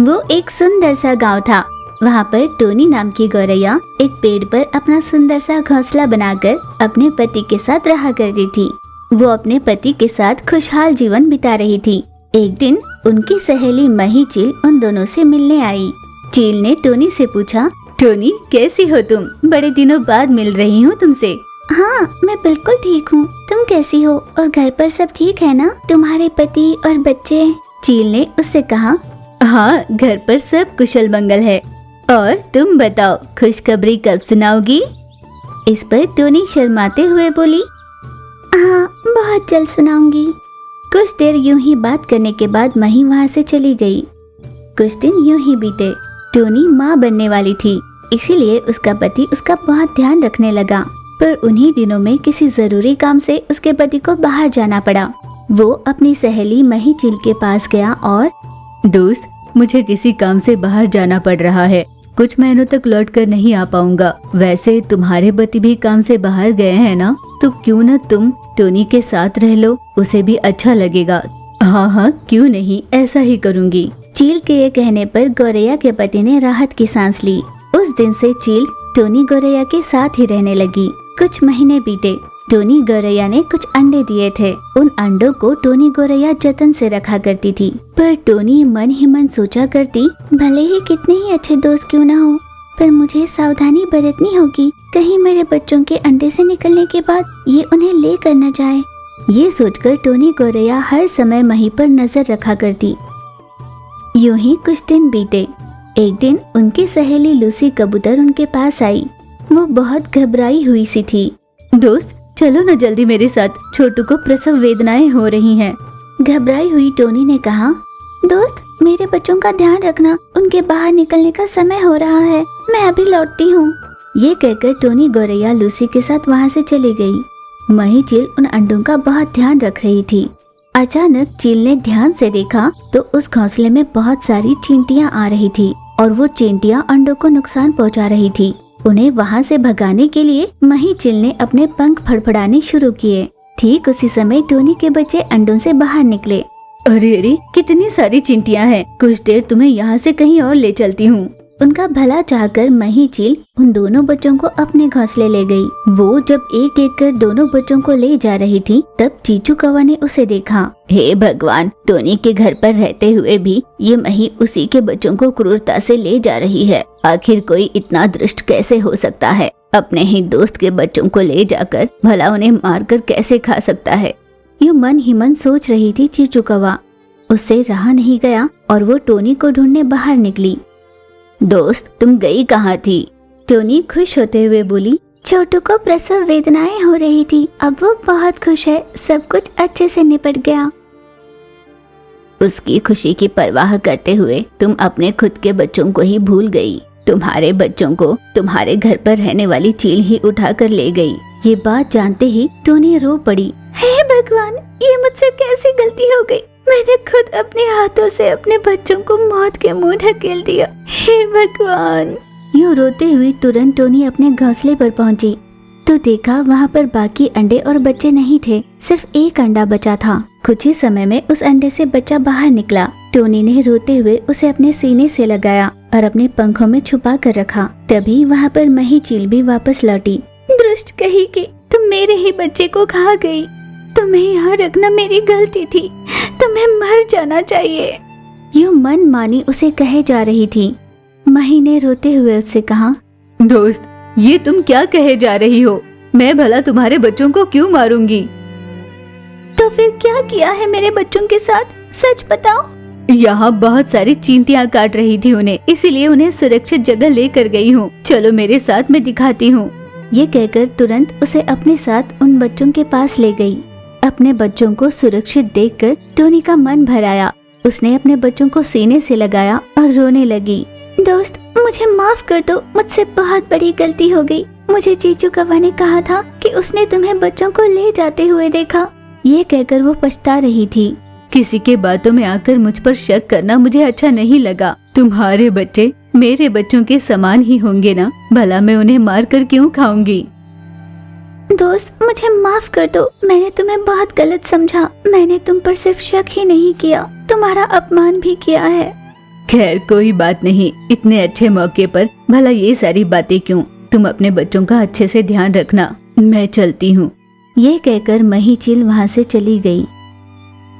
वो एक सुंदर सा गांव था। वहाँ पर टोनी नाम की गौरैया एक पेड़ पर अपना सुंदर सा घोंसला बनाकर अपने पति के साथ रहा करती थी। वो अपने पति के साथ खुशहाल जीवन बिता रही थी। एक दिन उनकी सहेली मही चील उन दोनों से मिलने आई। चील ने टोनी से पूछा, टोनी कैसी हो तुम? बड़े दिनों बाद मिल रही हूँ तुमसे। हाँ, मैं बिल्कुल ठीक हूँ। तुम कैसी हो? और घर पर सब ठीक है ना? तुम्हारे पति और बच्चे? चील ने उससे कहा, हाँ, घर पर सब कुशल मंगल है। और तुम बताओ, खुशखबरी कब सुनाओगी? इस पर टोनी शर्माते हुए बोली, हाँ, बहुत जल्द सुनाऊंगी। कुछ देर यूं ही बात करने के बाद मही वहाँ से चली गई। कुछ दिन यूं ही बीते। टोनी माँ बनने वाली थी, इसीलिए उसका पति उसका बहुत ध्यान रखने लगा। पर उन्हीं दिनों में किसी जरूरी काम से उसके पति को बाहर जाना पड़ा। वो अपनी सहेली मही चील के पास गया और, दोस्त, मुझे किसी काम से बाहर जाना पड़ रहा है। कुछ महीनों तक लौट कर नहीं आ पाऊंगा। वैसे तुम्हारे पति भी काम से बाहर गए हैं ना, तो क्यों न तुम टोनी के साथ रह लो, उसे भी अच्छा लगेगा। हाँ हाँ, क्यों नहीं, ऐसा ही करूँगी। चील के ये कहने पर गौरैया के पति ने राहत की सांस ली। उस दिन से चील टोनी गौरैया के साथ ही रहने लगी। कुछ महीने बीते। टोनी गौरैया ने कुछ अंडे दिए थे। उन अंडों को टोनी गौरैया जतन से रखा करती थी। पर टोनी मन ही मन सोचा करती, भले ही कितने ही अच्छे दोस्त क्यों न हो, पर मुझे सावधानी बरतनी होगी, कहीं मेरे बच्चों के अंडे से निकलने के बाद ये उन्हें ले कर न जाए। ये सोचकर टोनी गौरैया हर समय मही पर नजर रखा करती। यूं ही कुछ दिन बीते। एक दिन उनकी सहेली लूसी कबूतर उनके पास आई। वो बहुत घबराई हुई सी थी। दोस्त, चलो न जल्दी मेरे साथ, छोटू को प्रसव वेदनाएं हो रही हैं। घबराई हुई टोनी ने कहा, दोस्त, मेरे बच्चों का ध्यान रखना, उनके बाहर निकलने का समय हो रहा है, मैं अभी लौटती हूँ। ये कहकर टोनी गौरैया लूसी के साथ वहाँ से चली गई। मही चील उन अंडों का बहुत ध्यान रख रही थी। अचानक चील ने ध्यान से देखा तो उस घोंसले में बहुत सारी चींटियां आ रही थी और वो चींटियां अंडों को नुकसान पहुंचा रही थी। उन्हें वहां से भगाने के लिए मही चील ने अपने पंख फड़फड़ाने शुरू किए। ठीक उसी समय टोनी के बच्चे अंडों से बाहर निकले। अरे अरे, कितनी सारी चींटियां हैं, कुछ देर तुम्हें यहाँ से कहीं और ले चलती हूँ। उनका भला चाहकर मही चील उन दोनों बच्चों को अपने घोंसले ले गई। वो जब एक एक कर दोनों बच्चों को ले जा रही थी, तब चीचू कौवा ने उसे देखा। हे भगवान, टोनी के घर पर रहते हुए भी ये मही उसी के बच्चों को क्रूरता से ले जा रही है। आखिर कोई इतना दुष्ट कैसे हो सकता है? अपने ही दोस्त के बच्चों को ले जाकर भला उन्हें मारकर कैसे खा सकता है? यूं मन ही मन सोच रही थी चीचू कौवा। उससे रहा नहीं गया और वो टोनी को ढूंढने बाहर निकली। दोस्त, तुम गई कहाँ थी? टोनी खुश होते हुए बोली, छोटू को प्रसव वेदनाएं हो रही थी, अब वो बहुत खुश है, सब कुछ अच्छे से निपट गया। उसकी खुशी की परवाह करते हुए तुम अपने खुद के बच्चों को ही भूल गई। तुम्हारे बच्चों को तुम्हारे घर पर रहने वाली चील ही उठा कर ले गई। ये बात जानते ही टोनी रो पड़ी। हे भगवान, ये मुझसे कैसी गलती हो गई? मैंने खुद अपने हाथों से अपने बच्चों को मौत के मुंह ढकेल दिया। हे भगवान। यूं रोते हुए तुरंत टोनी अपने घोंसले पर पहुंची तो देखा वहां पर बाकी अंडे और बच्चे नहीं थे, सिर्फ एक अंडा बचा था। कुछ ही समय में उस अंडे से बच्चा बाहर निकला। टोनी ने रोते हुए उसे अपने सीने से लगाया और अपने पंखों में छुपा कर रखा। तभी वहाँ पर मही चील भी वापस लौटी। दुष्ट कही कि तुम मेरे ही बच्चे को खा गई। तुम्हें यहाँ रखना मेरी गलती थी, तुम्हें मर जाना चाहिए। यूं मन मानी उसे कहे जा रही थी। मही ने रोते हुए उससे कहा, दोस्त, ये तुम क्या कहे जा रही हो? मैं भला तुम्हारे बच्चों को क्यों मारूंगी? तो फिर क्या किया है मेरे बच्चों के साथ, सच बताओ। यहाँ बहुत सारी चींटियां काट रही थी उन्हें, इसीलिए उन्हें सुरक्षित जगह लेकर गई हूँ। चलो मेरे साथ, मैं दिखाती हूँ। ये कहकर तुरंत उसे अपने साथ उन बच्चों के पास ले गई। अपने बच्चों को सुरक्षित देखकर टोनी का मन भर आया। उसने अपने बच्चों को सीने से लगाया और रोने लगी। दोस्त, मुझे माफ कर दो, मुझसे बहुत बड़ी गलती हो गई। मुझे चीचू कौवा ने कहा था कि उसने तुम्हें बच्चों को ले जाते हुए देखा। ये कहकर वो पछता रही थी। किसी के बातों में आकर मुझ पर शक करना मुझे अच्छा नहीं लगा। तुम्हारे बच्चे मेरे बच्चों के समान ही होंगे ना, भला मैं उन्हें मार कर क्यों खाऊंगी? दोस्त, मुझे माफ कर दो, मैंने तुम्हें बहुत गलत समझा। मैंने तुम पर सिर्फ शक ही नहीं किया, तुम्हारा अपमान भी किया है। खैर कोई बात नहीं, इतने अच्छे मौके पर भला ये सारी बातें क्यों। तुम अपने बच्चों का अच्छे से ध्यान रखना, मैं चलती हूँ। ये कहकर मही चील वहाँ से चली गई।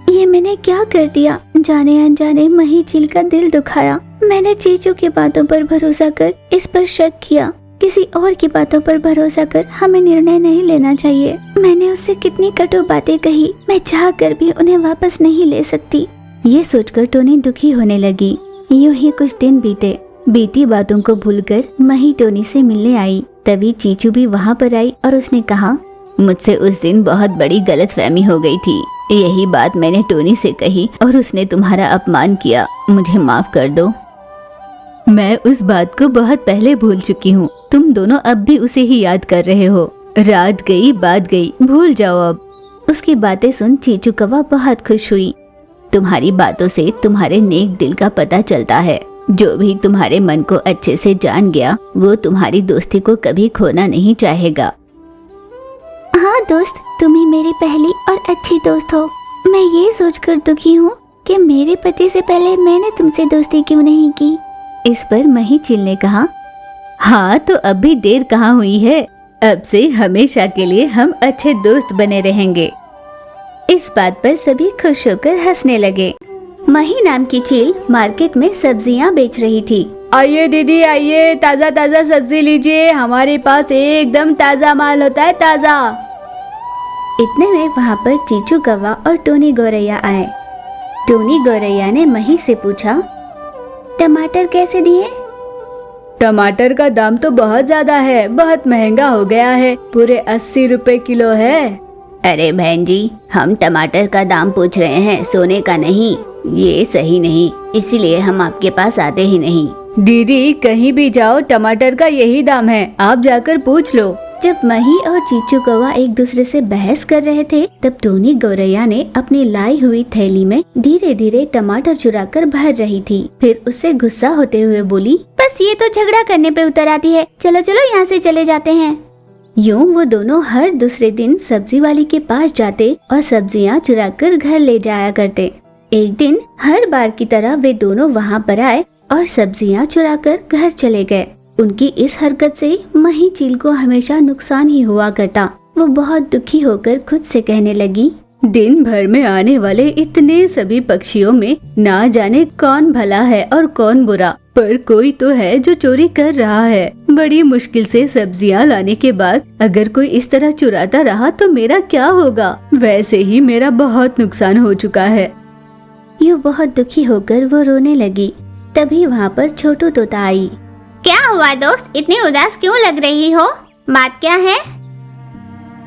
ये मैंने क्या कर दिया, जाने अनजाने मही चील का दिल दुखाया। मैंने चीचू की बातों पर भरोसा कर इस पर शक किया। किसी और की बातों पर भरोसा कर हमें निर्णय नहीं लेना चाहिए। मैंने उससे कितनी कटु बातें कही, मैं चाह कर भी उन्हें वापस नहीं ले सकती। ये सोचकर टोनी दुखी होने लगी। यूं ही कुछ दिन बीते। बीती बातों को भूलकर मही टोनी से मिलने आई। तभी चीचू भी वहाँ पर आई और उसने कहा, मुझसे उस दिन बहुत बड़ी गलतफहमी हो गई थी। यही बात मैंने टोनी से कही और उसने तुम्हारा अपमान किया, मुझे माफ कर दो। मैं उस बात को बहुत पहले भूल चुकी हूँ। तुम दोनों अब भी उसे ही याद कर रहे हो। रात गई बात गई, भूल जाओ अब। उसकी बातें सुन चीचू कौवा बहुत खुश हुई। तुम्हारी बातों से तुम्हारे नेक दिल का पता चलता है। जो भी तुम्हारे मन को अच्छे से जान गया वो तुम्हारी दोस्ती को कभी खोना नहीं चाहेगा। हाँ दोस्त, तुम ही मेरी पहली और अच्छी दोस्त हो। मैं ये सोचकर दुखी हूँ कि मेरे पति से पहले मैंने तुमसे दोस्ती क्यों नहीं की। इस पर मही चील ने कहा, हाँ तो अब भी देर कहाँ हुई है। अब से हमेशा के लिए हम अच्छे दोस्त बने रहेंगे। इस बात पर सभी खुश होकर हंसने लगे। मही नाम की चील मार्केट में सब्जियां बेच रही थी। आइए दीदी आइए, ताजा ताजा सब्जी लीजिए, हमारे पास एकदम ताजा माल होता है, ताजा। इतने में वहाँ पर चीचू कौवा और टोनी गौरैया आए। टोनी गौरैया ने मही से पूछा, टमाटर कैसे दिए? टमाटर का दाम तो बहुत ज्यादा है, बहुत महंगा हो गया है, पूरे 80 रुपए किलो है। अरे बहन जी, हम टमाटर का दाम पूछ रहे हैं, सोने का नहीं। ये सही नहीं, इसीलिए हम आपके पास आते ही नहीं। दीदी कहीं भी जाओ टमाटर का यही दाम है, आप जाकर पूछ लो। जब मही और चीचू कौवा एक दूसरे से बहस कर रहे थे तब टोनी गौरैया ने अपनी लाई हुई थैली में धीरे धीरे टमाटर चुराकर भर रही थी। फिर उससे गुस्सा होते हुए बोली, बस ये तो झगड़ा करने पे उतर आती है, चलो चलो यहाँ से चले जाते हैं। यूं वो दोनों हर दूसरे दिन सब्जी वाली के पास जाते और सब्जियाँ चुराकर घर ले जाया करते। एक दिन हर बार की तरह वे दोनों वहाँ पर आए और सब्जियाँ चुराकर घर चले गए। उनकी इस हरकत से मही चील को हमेशा नुकसान ही हुआ करता। वो बहुत दुखी होकर खुद से कहने लगी, दिन भर में आने वाले इतने सभी पक्षियों में ना जाने कौन भला है और कौन बुरा, पर कोई तो है जो चोरी कर रहा है। बड़ी मुश्किल से सब्जियां लाने के बाद अगर कोई इस तरह चुराता रहा तो मेरा क्या होगा। वैसे ही मेरा बहुत नुकसान हो चुका है। यूं बहुत दुखी होकर वो रोने लगी। तभी वहाँ पर छोटू तोता आई। क्या हुआ दोस्त, इतनी उदास क्यों लग रही हो? बात क्या है?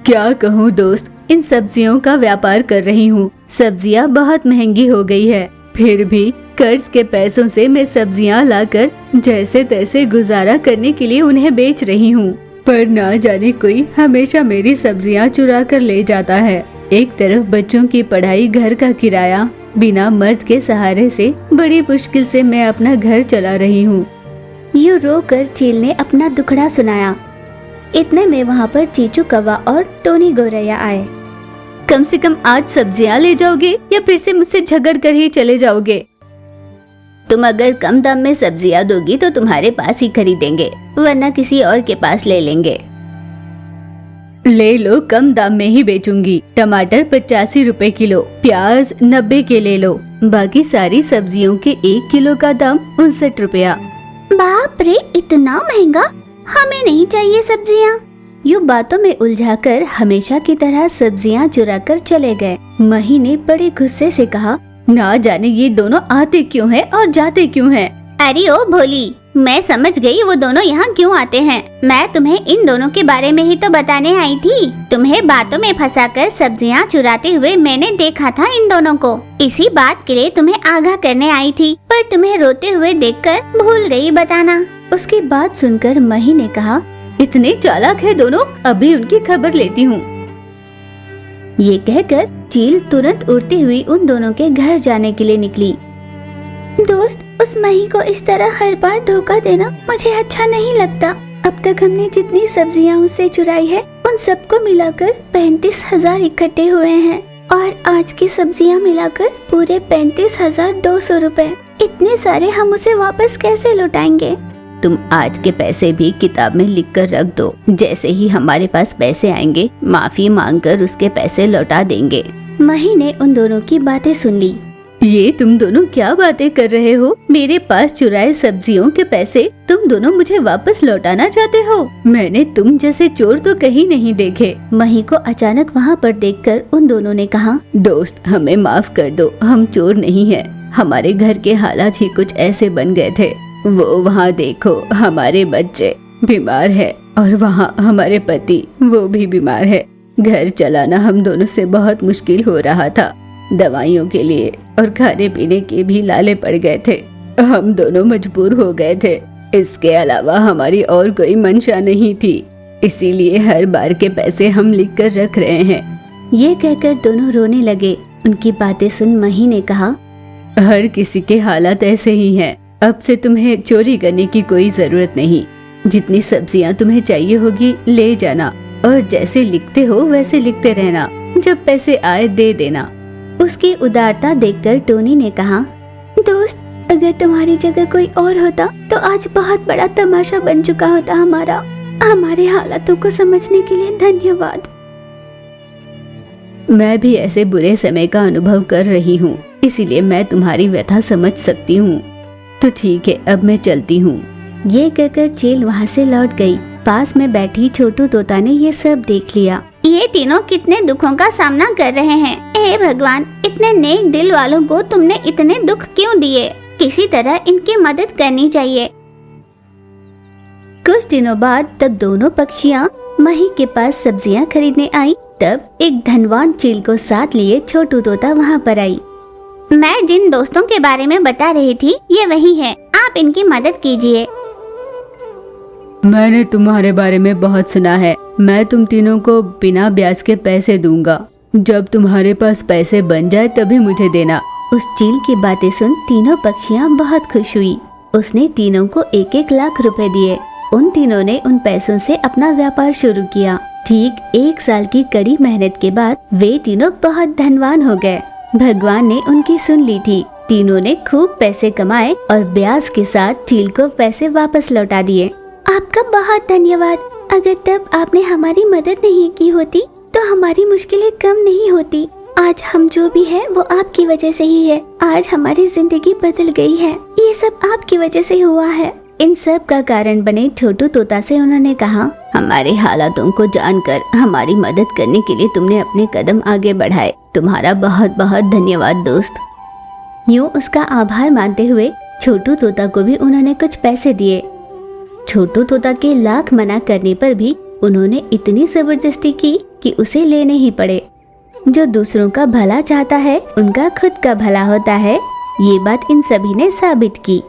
क्या कहूँ दोस्त, इन सब्जियों का व्यापार कर रही हूँ। सब्जियाँ बहुत महंगी हो गई है, फिर भी कर्ज के पैसों से मैं सब्जियाँ लाकर जैसे तैसे गुजारा करने के लिए उन्हें बेच रही हूँ। पर ना जाने कोई हमेशा मेरी सब्जियाँ चुरा कर ले जाता है। एक तरफ बच्चों की पढ़ाई, घर का किराया, बिना मर्द के सहारे से बड़ी मुश्किल से मैं अपना घर चला रही हूँ। यूं रोकर चील ने अपना दुखड़ा सुनाया। इतने में वहाँ पर चीचू कौवा और टोनी गौरैया आए। कम से कम आज सब्जियाँ ले जाओगे या फिर से मुझसे झगड़ कर ही चले जाओगे? तुम अगर कम दाम में सब्जियाँ दोगी तो तुम्हारे पास ही खरीदेंगे, वरना किसी और के पास ले लेंगे। ले लो, कम दाम में ही बेचूंगी। टमाटर 85 रुपए किलो, प्याज 90 के ले लो। बाकी सारी सब्जियों के 1 किलो का दाम 59 रुपया। बाप रे, इतना महंगा, हमें नहीं चाहिए सब्जियाँ। यूं बातों में उलझाकर हमेशा की तरह सब्जियाँ चुराकर चले गए। मही ने बड़े गुस्से से कहा, ना जाने ये दोनों आते क्यों हैं और जाते क्यों हैं। अरे ओ भोली, मैं समझ गई वो दोनों यहाँ क्यों आते हैं। मैं तुम्हें इन दोनों के बारे में ही तो बताने आई थी। तुम्हें बातों में फंसाकर सब्जियाँ चुराते हुए मैंने देखा था इन दोनों को। इसी बात के लिए तुम्हें आगाह करने आई थी, पर तुम्हें रोते हुए देखकर भूल गई बताना। उसकी बात सुनकर मही ने कहा, इतने चालाक है दोनों, अभी उनकी खबर लेती हूँ। ये कहकर चील तुरंत उड़ती हुई उन दोनों के घर जाने के लिए निकली। दोस्त, उस मही को इस तरह हर बार धोखा देना मुझे अच्छा नहीं लगता। अब तक हमने जितनी सब्जियां उससे चुराई है उन सबको मिलाकर 35,000 इकट्ठे हुए हैं और आज की सब्जियां मिलाकर पूरे 35,200 रुपए। इतने सारे हम उसे वापस कैसे लौटाएंगे? तुम आज के पैसे भी किताब में लिख कर रख दो। जैसे ही हमारे पास पैसे आएंगे माफी मांगकर उसके पैसे लौटा देंगे। मही ने उन दोनों की बातें सुन ली। ये तुम दोनों क्या बातें कर रहे हो? मेरे पास चुराए सब्जियों के पैसे तुम दोनों मुझे वापस लौटाना चाहते हो? मैंने तुम जैसे चोर तो कहीं नहीं देखे। मही को अचानक वहाँ पर देखकर उन दोनों ने कहा, दोस्त हमें माफ कर दो, हम चोर नहीं है। हमारे घर के हालात ही कुछ ऐसे बन गए थे। वो वहाँ देखो, हमारे बच्चे बीमार है और वहाँ हमारे पति वो भी बीमार है। घर चलाना हम दोनों से बहुत मुश्किल हो रहा था। दवाइयों के लिए और खाने पीने के भी लाले पड़ गए थे। हम दोनों मजबूर हो गए थे। इसके अलावा हमारी और कोई मंशा नहीं थी, इसीलिए हर बार के पैसे हम लिख कर रख रहे हैं। ये कहकर दोनों रोने लगे। उनकी बातें सुन मही ने कहा, हर किसी के हालात ऐसे ही हैं। अब से तुम्हें चोरी करने की कोई जरूरत नहीं। जितनी सब्जियां तुम्हें चाहिए होगी ले जाना और जैसे लिखते हो वैसे लिखते रहना। जब पैसे आए दे देना। उसकी उदारता देखकर टोनी ने कहा, दोस्त अगर तुम्हारी जगह कोई और होता तो आज बहुत बड़ा तमाशा बन चुका होता हमारा। हमारे हालातों को समझने के लिए धन्यवाद। मैं भी ऐसे बुरे समय का अनुभव कर रही हूँ, इसीलिए मैं तुम्हारी व्यथा समझ सकती हूँ। तो ठीक है, अब मैं चलती हूँ। ये कहकर चील वहाँ से लौट गई। पास में बैठी छोटू तोता ने ये सब देख लिया। ये तीनों कितने दुखों का सामना कर रहे हैं। हे भगवान, इतने नेक दिल वालों को तुमने इतने दुख क्यों दिए? किसी तरह इनकी मदद करनी चाहिए। कुछ दिनों बाद तब दोनों पक्षियाँ मही के पास सब्जियाँ खरीदने आई। तब एक धनवान चील को साथ लिए छोटू तोता वहाँ पर आई। मैं जिन दोस्तों के बारे में बता रही थी ये वही है, आप इनकी मदद कीजिए। मैंने तुम्हारे बारे में बहुत सुना है। मैं तुम तीनों को बिना ब्याज के पैसे दूंगा। जब तुम्हारे पास पैसे बन जाए तभी मुझे देना। उस चील की बातें सुन तीनों पक्षियाँ बहुत खुश हुई। उसने तीनों को 1-1 लाख रुपए दिए। उन तीनों ने उन पैसों से अपना व्यापार शुरू किया। ठीक 1 साल की कड़ी मेहनत के बाद वे तीनों बहुत धनवान हो गए। भगवान ने उनकी सुन ली थी। तीनों ने खूब पैसे कमाए और ब्याज के साथ चील को पैसे वापस लौटा दिए। आपका बहुत धन्यवाद। अगर तब आपने हमारी मदद नहीं की होती तो हमारी मुश्किलें कम नहीं होती। आज हम जो भी है वो आपकी वजह से ही है। आज हमारी जिंदगी बदल गई है। ये सब आपकी वजह से हुआ है। इन सब का कारण बने छोटू तोता से उन्होंने कहा, हमारे हालातों को जानकर हमारी मदद करने के लिए तुमने अपने कदम आगे बढ़ाए। तुम्हारा बहुत बहुत धन्यवाद दोस्त। यूँ उसका आभार मानते हुए छोटू तोता को भी उन्होंने कुछ पैसे दिए। छोटू तोता के लाख मना करने पर भी उन्होंने इतनी जबरदस्ती की कि उसे लेने ही पड़े। जो दूसरों का भला चाहता है उनका खुद का भला होता है। ये बात इन सभी ने साबित की।